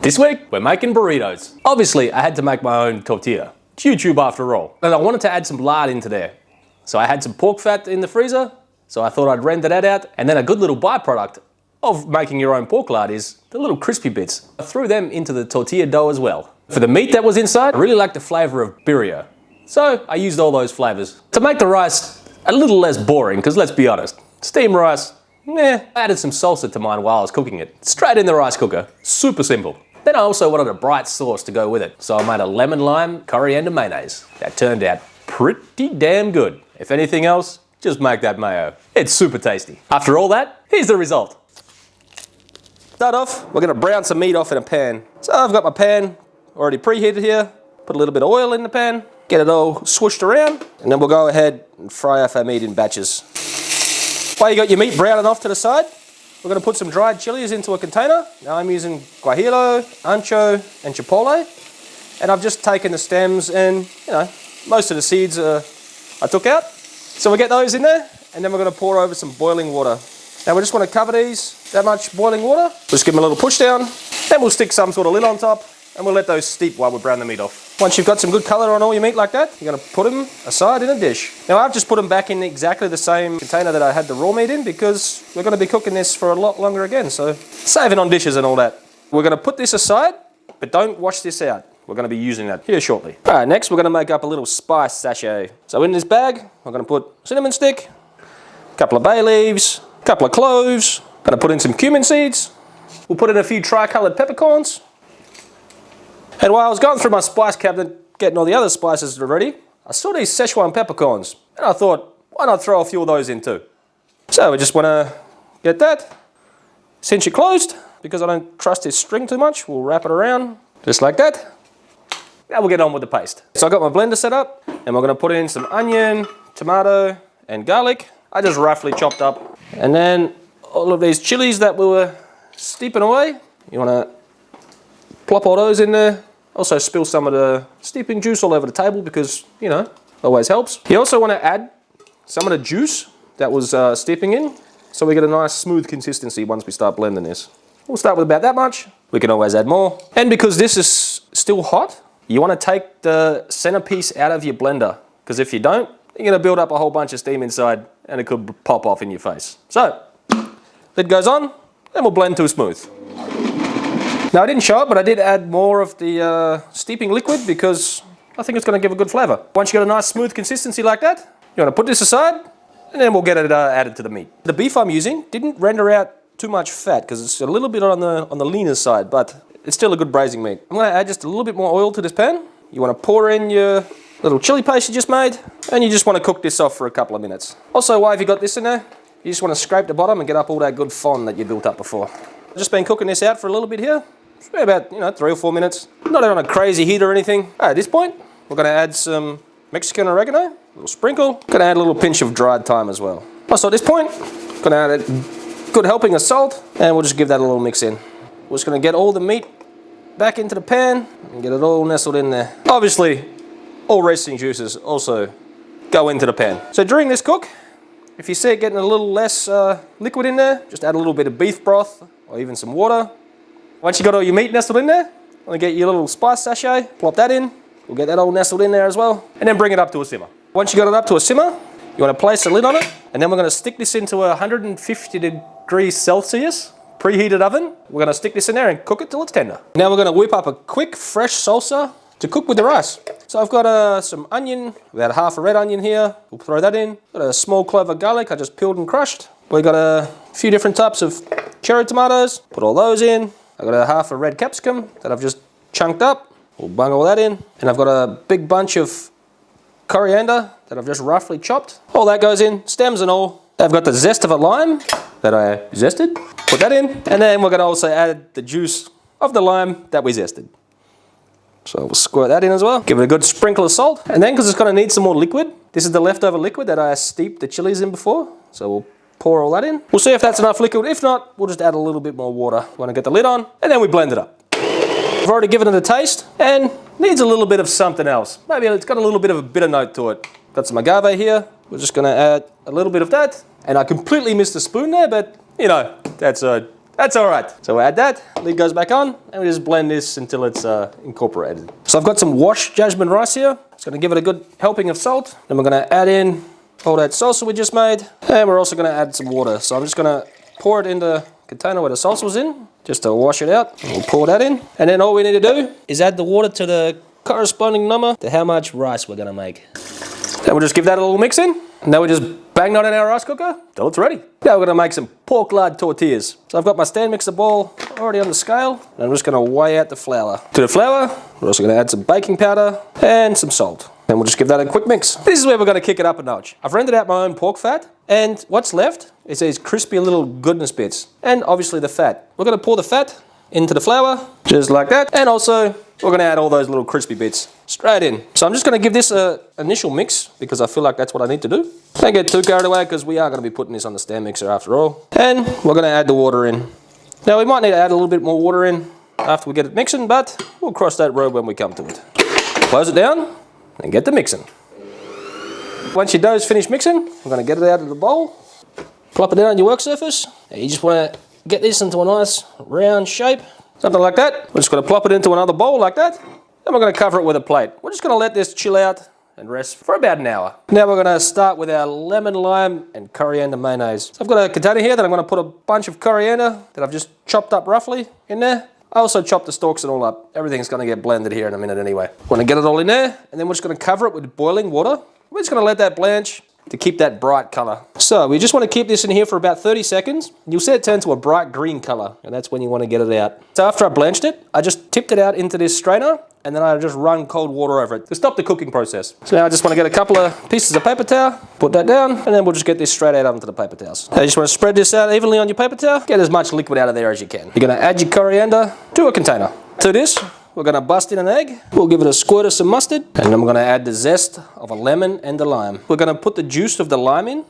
This week, we're making burritos. Obviously, I had to make my own tortilla. It's YouTube after all. And I wanted to add some lard into there. So I had some pork fat in the freezer, so I thought I'd render that out. And then a good little byproduct of making your own pork lard is the little crispy bits. I threw them into the tortilla dough as well. For the meat that was inside, I really liked the flavor of birria. So I used all those flavors. To make the rice a little less boring, because let's be honest, steamed rice, I added some salsa to mine while I was cooking it. Straight in the rice cooker, super simple. Then I also wanted a bright sauce to go with it, so I made a lemon lime coriander mayonnaise. That turned out pretty damn good. If anything else, just make that mayo. It's super tasty. After all that, here's the result. Start off, we're gonna brown some meat off in a pan. So I've got my pan already preheated here. Put a little bit of oil in the pan, get it all swooshed around, and then we'll go ahead and fry off our meat in batches. While you got your meat browning off to the side, we're going to put some dried chilies into a container. Now I'm using Guajillo, Ancho, and Chipotle. And I've just taken the stems and, most of the seeds I took out. So we get those in there, and then we're going to pour over some boiling water. Now we just want to cover these, that much boiling water. Just give them a little push down. Then we'll stick some sort of lid on top, and we'll let those steep while we brown the meat off. Once you've got some good colour on all your meat like that, you're going to put them aside in a dish. Now I've just put them back in exactly the same container that I had the raw meat in because we're going to be cooking this for a lot longer again, so saving on dishes and all that. We're going to put this aside, but don't wash this out. We're going to be using that here shortly. Alright, next we're going to make up a little spice sachet. So in this bag, we're going to put cinnamon stick, a couple of bay leaves, a couple of cloves, going to put in some cumin seeds. We'll put in a few tri-coloured peppercorns. And while I was going through my spice cabinet, getting all the other spices ready, I saw these Szechuan peppercorns, and I thought, why not throw a few of those in too? So we just want to get that, cinch it closed, because I don't trust this string too much. We'll wrap it around, just like that. Now we'll get on with the paste. So I got my blender set up, and we're going to put in some onion, tomato, and garlic. I just roughly chopped up. And then all of these chilies that we were steeping away, you want to plop all those in there. Also spill some of the steeping juice all over the table because, always helps. You also want to add some of the juice that was steeping in so we get a nice smooth consistency once we start blending this. We'll start with about that much. We can always add more. And because this is still hot, you want to take the centerpiece out of your blender because if you don't, you're going to build up a whole bunch of steam inside and it could pop off in your face. So, lid goes on and we'll blend to smooth. Now I didn't show it, but I did add more of the steeping liquid because I think it's going to give a good flavour. Once you got a nice smooth consistency like that, you want to put this aside and then we'll get it added to the meat. The beef I'm using didn't render out too much fat because it's a little bit on the leaner side, but it's still a good braising meat. I'm going to add just a little bit more oil to this pan. You want to pour in your little chili paste you just made and you just want to cook this off for a couple of minutes. Also, why have you got this in there? You just want to scrape the bottom and get up all that good fond that you built up before. I've just been cooking this out for a little bit here. About 3 or 4 minutes. Not on a crazy heat or anything. At this point, we're going to add some Mexican oregano, a little sprinkle. Going to add a little pinch of dried thyme as well. Also at this point, going to add a good helping of salt, and we'll just give that a little mix in. We're just going to get all the meat back into the pan and get it all nestled in there. Obviously, all resting juices also go into the pan. So during this cook, if you see it getting a little less liquid in there, just add a little bit of beef broth or even some water. Once you got all your meat nestled in there, I'm going to get your little spice sachet, plop that in. We'll get that all nestled in there as well, and then bring it up to a simmer. Once you got it up to a simmer, you want to place a lid on it, and then we're going to stick this into a 150 degrees Celsius preheated oven. We're going to stick this in there and cook it till it's tender. Now we're going to whip up a quick fresh salsa to cook with the rice. So I've got some onion, about half a red onion here. We'll throw that in. Got a small clove of garlic I just peeled and crushed. We've got a few different types of cherry tomatoes. Put all those in. I've got a half a red capsicum that I've just chunked up. We'll bung all that in. And I've got a big bunch of coriander that I've just roughly chopped. All that goes in, stems and all. I've got the zest of a lime that I zested. Put that in. And then we're going to also add the juice of the lime that we zested. So we'll squirt that in as well. Give it a good sprinkle of salt. And then because it's going to need some more liquid, this is the leftover liquid that I steeped the chilies in before. So we'll pour all that in. We'll see if that's enough liquid. If not, we'll just add a little bit more water. We want to get the lid on, and then we blend it up. I've already given it a taste, and needs a little bit of something else. Maybe it's got a little bit of a bitter note to it. Got some agave here. We're just going to add a little bit of that. And I completely missed the spoon there, but, that's That's all right. So we add that, lid goes back on, and we just blend this until it's incorporated. So I've got some washed jasmine rice here. It's gonna give it a good helping of salt. Then we're gonna add in all that salsa we just made, and we're also gonna add some water. So I'm just gonna pour it in the container where the salsa was in, just to wash it out. We'll pour that in, and then all we need to do is add the water to the corresponding number to how much rice we're gonna make. Then we'll just give that a little mix in. Now we just bang that in our rice cooker till it's ready. Now we're gonna make some pork lard tortillas. So I've got my stand mixer bowl already on the scale, and I'm just gonna weigh out the flour. To the flour, we're also gonna add some baking powder and some salt. And we'll just give that a quick mix. This is where we're gonna kick it up a notch. I've rendered out my own pork fat, and what's left is these crispy little goodness bits, and obviously the fat. We're gonna pour the fat into the flour, just like that, and also we're gonna add all those little crispy bits straight in. So I'm just gonna give this an initial mix because I feel like that's what I need to do. Don't get too carried away because we are gonna be putting this on the stand mixer after all. And we're gonna add the water in. Now we might need to add a little bit more water in after we get it mixing, but we'll cross that road when we come to it. Close it down and get the mixing. Once your dough's finished mixing, we're gonna get it out of the bowl, plop it down on your work surface. And you just wanna get this into a nice round shape, something like that. We're just gonna plop it into another bowl like that. Then we're gonna cover it with a plate. We're just gonna let this chill out and rest for about an hour. Now we're gonna start with our lemon, lime, and coriander mayonnaise. So I've got a container here that I'm gonna put a bunch of coriander that I've just chopped up roughly in there. I also chopped the stalks and all up. Everything's gonna get blended here in a minute anyway. We're gonna get it all in there, and then we're just gonna cover it with boiling water. We're just gonna let that blanch to keep that bright color. So we just want to keep this in here for about 30 seconds. You'll see it turn to a bright green color, and that's when you want to get it out. So after I blanched it, I just tipped it out into this strainer, and then I just run cold water over it to stop the cooking process. So now I just want to get a couple of pieces of paper towel, put that down, and then we'll just get this straight out onto the paper towels. Now you just want to spread this out evenly on your paper towel, get as much liquid out of there as you can. You're going to add your coriander to a container. To this, we're gonna bust in an egg. We'll give it a squirt of some mustard, and then we're gonna add the zest of a lemon and a lime. We're gonna put the juice of the lime in.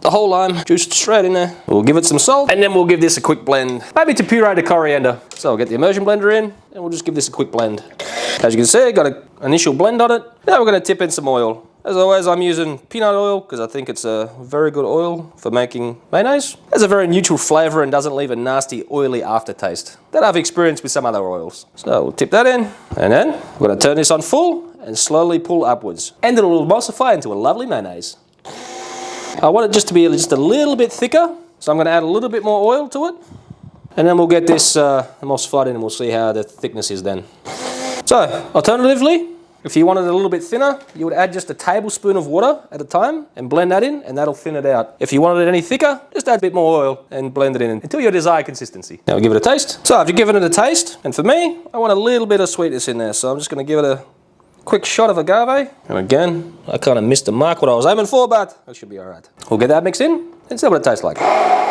The whole lime juiced straight in there. We'll give it some salt, and then we'll give this a quick blend. Maybe to puree the coriander. So we'll get the immersion blender in, and we'll just give this a quick blend. As you can see, got an initial blend on it. Now we're gonna tip in some oil. As always, I'm using peanut oil because I think it's a very good oil for making mayonnaise. It has a very neutral flavor and doesn't leave a nasty, oily aftertaste that I've experienced with some other oils. So we'll tip that in, and then we're gonna turn this on full and slowly pull upwards. And it'll emulsify into a lovely mayonnaise. I want it just to be just a little bit thicker, so I'm gonna add a little bit more oil to it. And then we'll get this emulsified in, and we'll see how the thickness is then. So, alternatively, if you wanted it a little bit thinner, you would add just a tablespoon of water at a time and blend that in, and that'll thin it out. If you wanted it any thicker, just add a bit more oil and blend it in until your desired consistency. Now we'll give it a taste. So after giving it a taste, and for me, I want a little bit of sweetness in there, so I'm just gonna give it a quick shot of agave. And again, I kind of missed the mark what I was aiming for, but that should be all right. We'll get that mix in and see what it tastes like.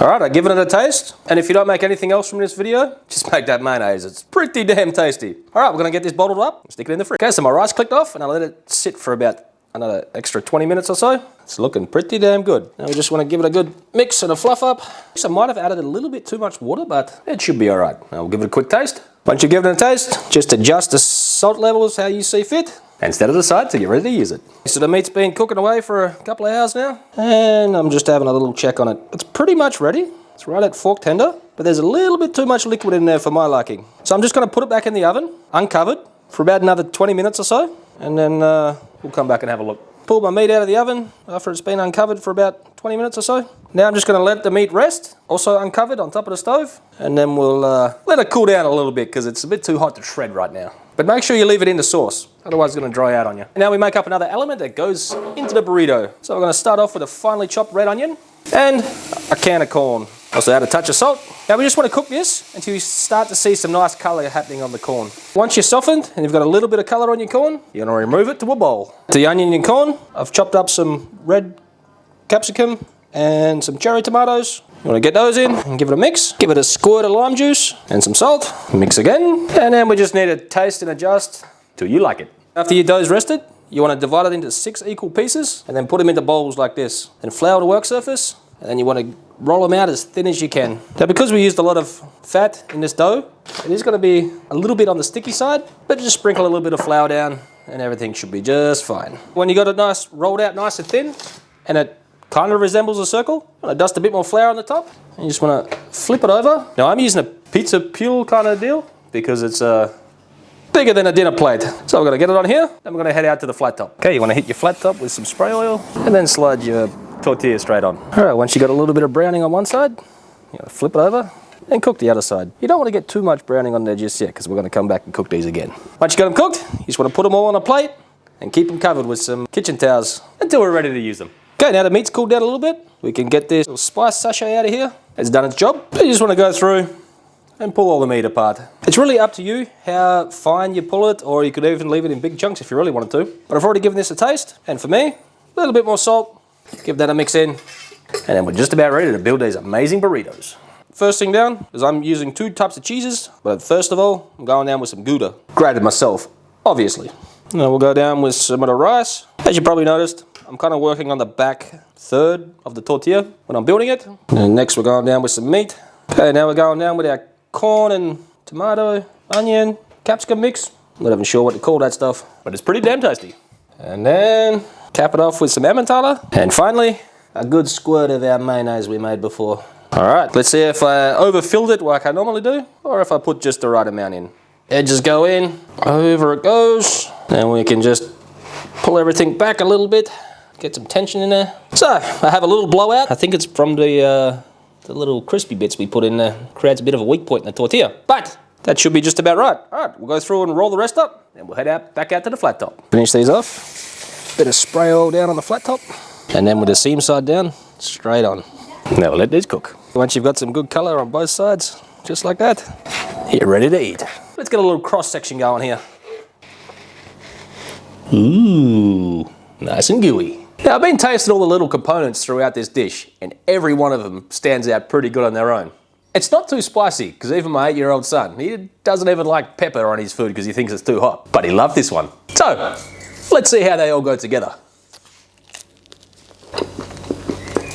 All right, I've given it a taste. And if you don't make anything else from this video, just make that mayonnaise. It's pretty damn tasty. All right, we're gonna get this bottled up and stick it in the fridge. Okay, so my rice clicked off and I let it sit for about another extra 20 minutes or so. It's looking pretty damn good. Now we just want to give it a good mix and a fluff up. So I might have added a little bit too much water, but it should be all right. Now we'll give it a quick taste. Once you give it a taste, just adjust the salt levels how you see fit and set it aside to get ready to use it. So the meat's been cooking away for a couple of hours now, and I'm just having a little check on it. It's pretty much ready. It's right at fork tender, but there's a little bit too much liquid in there for my liking. So I'm just going to put it back in the oven, uncovered, for about another 20 minutes or so, and then we'll come back and have a look. Pull my meat out of the oven after it's been uncovered for about 20 minutes or so. Now I'm just going to let the meat rest, also uncovered on top of the stove, and then we'll let it cool down a little bit because it's a bit too hot to shred right now. But make sure you leave it in the sauce, otherwise it's going to dry out on you. And now we make up another element that goes into the burrito. So we're going to start off with a finely chopped red onion and a can of corn. Also add a touch of salt. Now we just want to cook this until you start to see some nice colour happening on the corn. Once you're softened and you've got a little bit of colour on your corn, you're going to remove it to a bowl. To the onion and corn, I've chopped up some red capsicum and some cherry tomatoes. You want to get those in and give it a mix. Give it a squirt of lime juice and some salt. Mix again. And then we just need to taste and adjust till you like it. After your dough's rested, you want to divide it into 6 equal pieces and then put them into bowls like this. And flour the work surface. And then you want to roll them out as thin as you can. Now because we used a lot of fat in this dough, it is going to be a little bit on the sticky side, but just sprinkle a little bit of flour down and everything should be just fine. When you got it nice, rolled out nice and thin, and it kind of resembles a circle, I'm going to dust a bit more flour on the top, You just want to flip it over. Now I'm using a pizza peel kind of deal because it's bigger than a dinner plate. So we're going to get it on here, then we're going to head out to the flat top. Okay, you want to hit your flat top with some spray oil and then slide your tortilla straight on. All right, once you got a little bit of browning on one side, you know, flip it over and cook the other side. You don't want to get too much browning on there just yet because we're going to come back and cook these again. Once you got them cooked, you just want to put them all on a plate and keep them covered with some kitchen towels until we're ready to use them. Okay, now the meat's cooled down a little bit. We can get this little spice sachet out of here. It's done its job. You just want to go through and pull all the meat apart. It's really up to you how fine you pull it, or you could even leave it in big chunks if you really wanted to. But I've already given this a taste, and for me, a little bit more salt. Give that a mix in, and then we're just about ready to build these amazing burritos. First thing down is I'm using 2 types of cheeses, but first of all, I'm going down with some Gouda. Grated myself, obviously. Now we'll go down with some of the rice. As you probably noticed, I'm kind of working on the back third of the tortilla when I'm building it. And next we're going down with some meat. Okay, now we're going down with our corn and tomato, onion, capsicum mix. I'm not even sure what to call that stuff, but it's pretty damn tasty. And then cap it off with some Emmentaler. And finally, a good squirt of our mayonnaise we made before. All right, let's see if I overfilled it like I normally do, or if I put just the right amount in. Edges go in, over it goes. Then we can just pull everything back a little bit, get some tension in there. So, I have a little blowout. I think it's from the little crispy bits we put in there. Creates a bit of a weak point in the tortilla. But that should be just about right. All right, we'll go through and roll the rest up, and we'll head back out to the flat top. Finish these off. Bit of spray oil down on the flat top, and then with the seam side down, straight on. Now we'll let these cook. Once you've got some good color on both sides, just like that, you're ready to eat. Let's get a little cross section going here. Ooh, nice and gooey. Now I've been tasting all the little components throughout this dish, and every one of them stands out pretty good on their own. It's not too spicy, because even my 8-year-old son, he doesn't even like pepper on his food because he thinks it's too hot. But he loved this one. So, let's see how they all go together.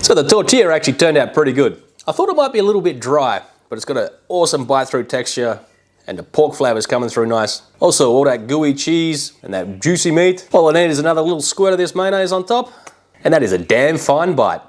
So the tortilla actually turned out pretty good. I thought it might be a little bit dry, but it's got an awesome bite-through texture, and the pork flavor's coming through nice. Also, all that gooey cheese and that juicy meat. All I need is another little squirt of this mayonnaise on top, and that is a damn fine bite.